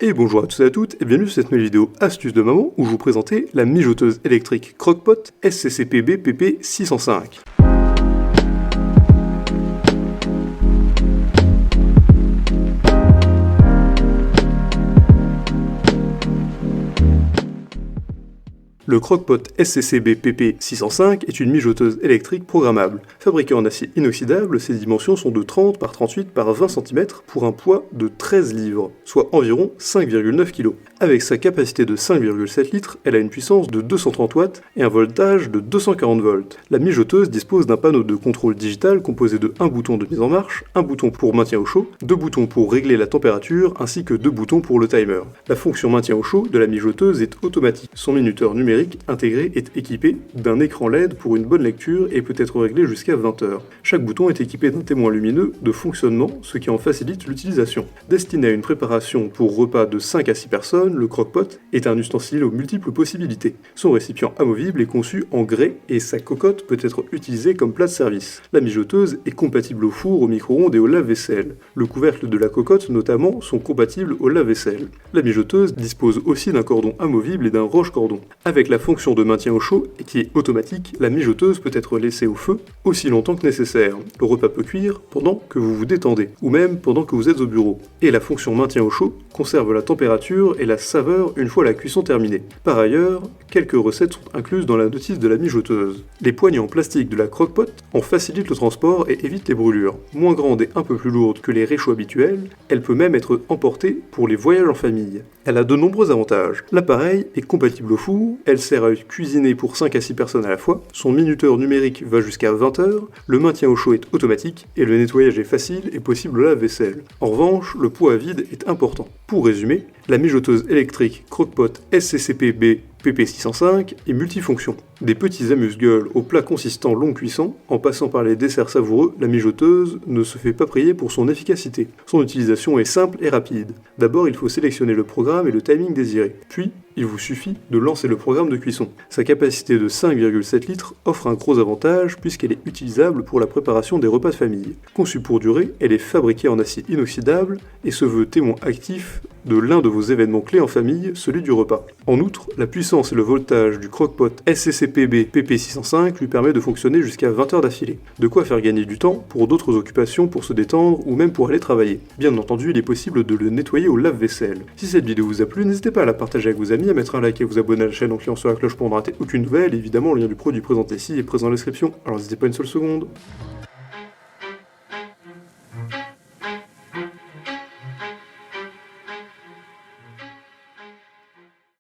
Et bonjour à tous et à toutes, et bienvenue sur cette nouvelle vidéo astuce de maman où je vous présentais la mijoteuse électrique Crock-Pot SCCPB PP605. Le Crock-Pot SCCB PP605 est une mijoteuse électrique programmable. Fabriquée en acier inoxydable, ses dimensions sont de 30 par 38 par 20 cm pour un poids de 13 livres, soit environ 5,9 kg. Avec sa capacité de 5,7 litres, elle a une puissance de 230 watts et un voltage de 240 volts. La mijoteuse dispose d'un panneau de contrôle digital composé de un bouton de mise en marche, un bouton pour maintien au chaud, deux boutons pour régler la température ainsi que deux boutons pour le timer. La fonction maintien au chaud de la mijoteuse est automatique. Son minuteur numérique intégré est équipé d'un écran LED pour une bonne lecture et peut être réglé jusqu'à 20 heures. Chaque bouton est équipé d'un témoin lumineux de fonctionnement, ce qui en facilite l'utilisation. Destiné à une préparation pour repas de 5 à 6 personnes, le Crock-Pot est un ustensile aux multiples possibilités. Son récipient amovible est conçu en grès et sa cocotte peut être utilisée comme plat de service. La mijoteuse est compatible au four, au micro-ondes et au lave-vaisselle. Le couvercle de la cocotte notamment sont compatibles au lave-vaisselle. La mijoteuse dispose aussi d'un cordon amovible et d'un roche-cordon. Avec la fonction de maintien au chaud, qui est automatique, la mijoteuse peut être laissée au feu aussi longtemps que nécessaire. Le repas peut cuire pendant que vous vous détendez, ou même pendant que vous êtes au bureau. Et la fonction maintien au chaud conserve la température et la saveur une fois la cuisson terminée. Par ailleurs, quelques recettes sont incluses dans la notice de la mijoteuse. Les poignées en plastique de la Crock-Pot en facilitent le transport et évitent les brûlures. Moins grande et un peu plus lourde que les réchauds habituels, elle peut même être emportée pour les voyages en famille. Elle a de nombreux avantages. L'appareil est compatible au four, elle sert à cuisiner pour 5 à 6 personnes à la fois, son minuteur numérique va jusqu'à 20 heures, le maintien au chaud est automatique et le nettoyage est facile et possible au lave-vaisselle. En revanche, le poids à vide est important. Pour résumer, la mijoteuse électrique Crock-Pot SCCPB PP605 est multifonction. Des petits amuse-gueules aux plats consistants longue cuisson, en passant par les desserts savoureux, la mijoteuse ne se fait pas prier pour son efficacité. Son utilisation est simple et rapide. D'abord, il faut sélectionner le programme et le timing désiré. Puis, il vous suffit de lancer le programme de cuisson. Sa capacité de 5,7 litres offre un gros avantage puisqu'elle est utilisable pour la préparation des repas de famille. Conçue pour durer, elle est fabriquée en acier inoxydable et se veut témoin actif de l'un de vos événements clés en famille, celui du repas. En outre, la puissance et le voltage du Crock-Pot SCCPB PP605 lui permet de fonctionner jusqu'à 20 heures d'affilée. De quoi faire gagner du temps pour d'autres occupations, pour se détendre ou même pour aller travailler. Bien entendu, il est possible de le nettoyer au lave-vaisselle. Si cette vidéo vous a plu, n'hésitez pas à la partager avec vos amis, à mettre un like et à vous abonner à la chaîne en cliquant sur la cloche pour ne rater aucune nouvelle. Et évidemment, le lien du produit présenté ici est présent dans la description, alors n'hésitez pas une seule seconde.